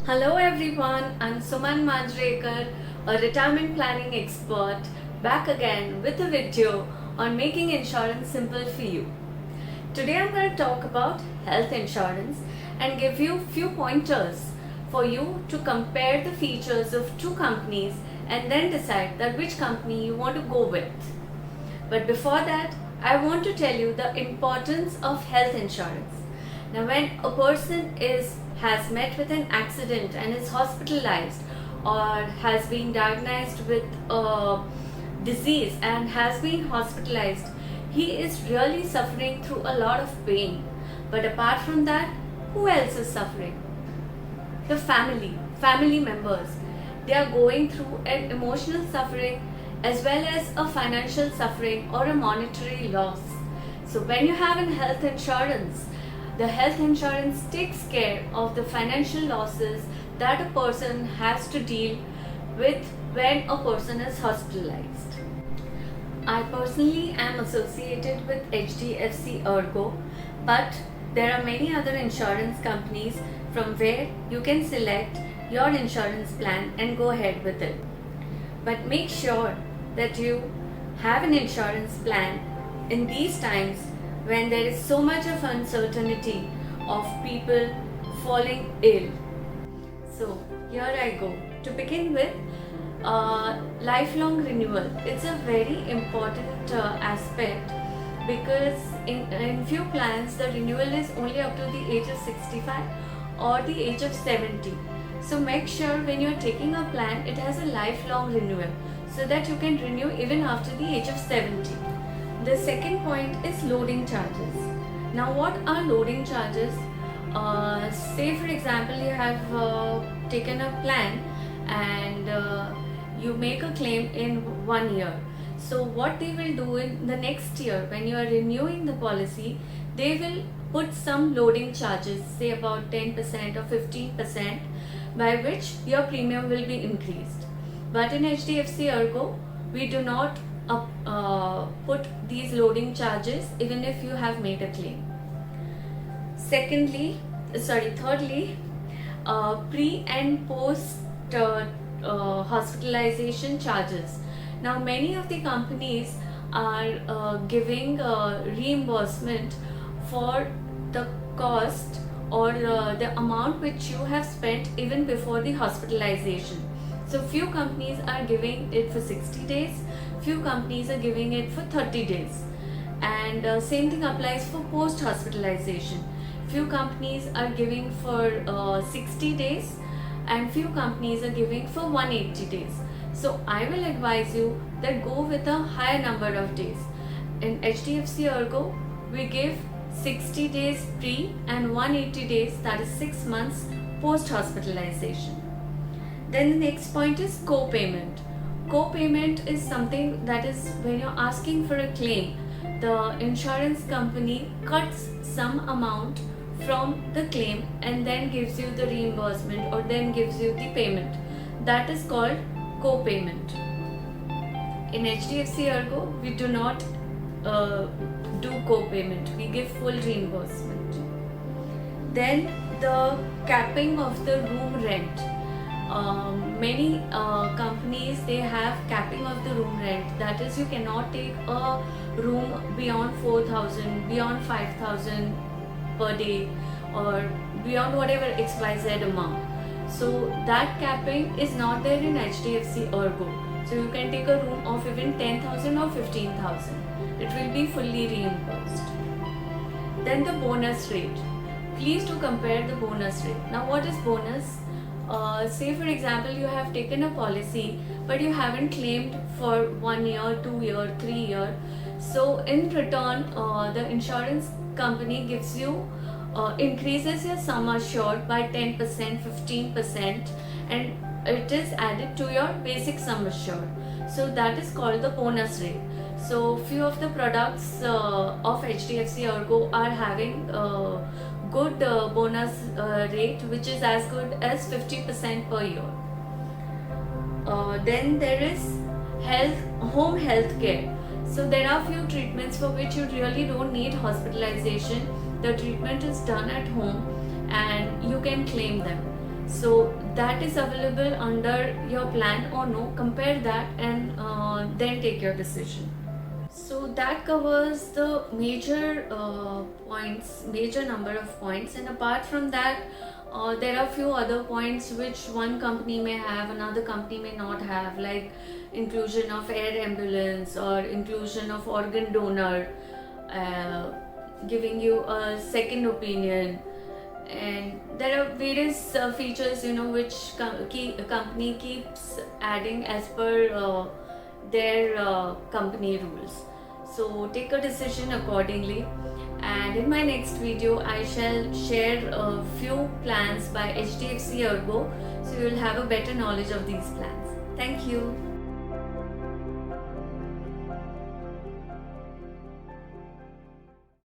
Hello everyone, I'm Suman Manjrekar, a retirement planning expert, back again with a video on making insurance simple for you. Today I'm going to talk about health insurance and give you few pointers for you to compare the features of two companies and then decide that which company you want to go with. But before that, I want to tell you the importance of health insurance. Now, when a person has met with an accident and is hospitalized or has been diagnosed with a disease and has been hospitalized, he is really suffering through a lot of pain. But apart from that, who else is suffering? The family members. They are going through an emotional suffering as well as a financial suffering or a monetary loss. So when you have an health insurance, the health insurance takes care of the financial losses that a person has to deal with when a person is hospitalized. I personally am associated with HDFC Ergo, but there are many other insurance companies from where you can select your insurance plan and go ahead with it. But make sure that you have an insurance plan in these times when there is so much of uncertainty of people falling ill. So here I go. To begin with, lifelong renewal. It's a very important aspect because in few plans the renewal is only up to the age of 65 or the age of 70. So make sure when you're taking a plan it has a lifelong renewal so that you can renew even after the age of 70. The second point is loading charges. Now what are loading charges? Say for example you have taken a plan and you make a claim in 1 year. So what they will do in the next year when you are renewing the policy, they will put some loading charges, say about 10% or 15%, by which your premium will be increased. But in HDFC Ergo, we do not put these loading charges even if you have made a claim. Thirdly, pre and post hospitalization charges. Now many of the companies are giving reimbursement for the cost or the amount which you have spent even before the hospitalization. So few companies are giving it for 60 days, few companies are giving it for 30 days. And same thing applies for post hospitalization. Few companies are giving for 60 days and few companies are giving for 180 days. So I will advise you that go with a higher number of days. In HDFC Ergo, we give 60 days pre and 180 days, that is 6 months post hospitalization. Then the next point is co-payment. Co-payment is something that is when you're asking for a claim, the insurance company cuts some amount from the claim and then gives you the reimbursement or then gives you the payment. That is called co-payment. In HDFC Ergo, we do not do co-payment, we give full reimbursement. Then the capping of the room rent. Many companies, they have capping of the room rent, that is you cannot take a room beyond 4,000, beyond 5,000 per day or beyond whatever XYZ amount. So that capping is not there in HDFC Ergo. So you can take a room of even 10,000 or 15,000. It will be fully reimbursed. Then the bonus rate. Please do compare the bonus rate. Now what is bonus? Say for example you have taken a policy but you haven't claimed for 1 year, 2 year, 3 year. So in return the insurance company gives you increases your sum assured by 10%, 15% and it is added to your basic sum assured. So that is called the bonus rate. So few of the products of HDFC Ergo are having good bonus rate which is as good as 50% per year. Then there is home health care. So there are few treatments for which you really don't need hospitalization. The treatment is done at home and you can claim them. So that is available under your plan or no. Compare that and then take your decision. So that covers the major points, major number of points, and apart from that, there are few other points which one company may have, another company may not have, like inclusion of air ambulance or inclusion of organ donor, uh, giving you a second opinion, and there are various features, which company keeps adding as per their company rules. So take a decision accordingly, and in my next video I shall share a few plans by HDFC ERGO, so you will have a better knowledge of these plans. Thank you.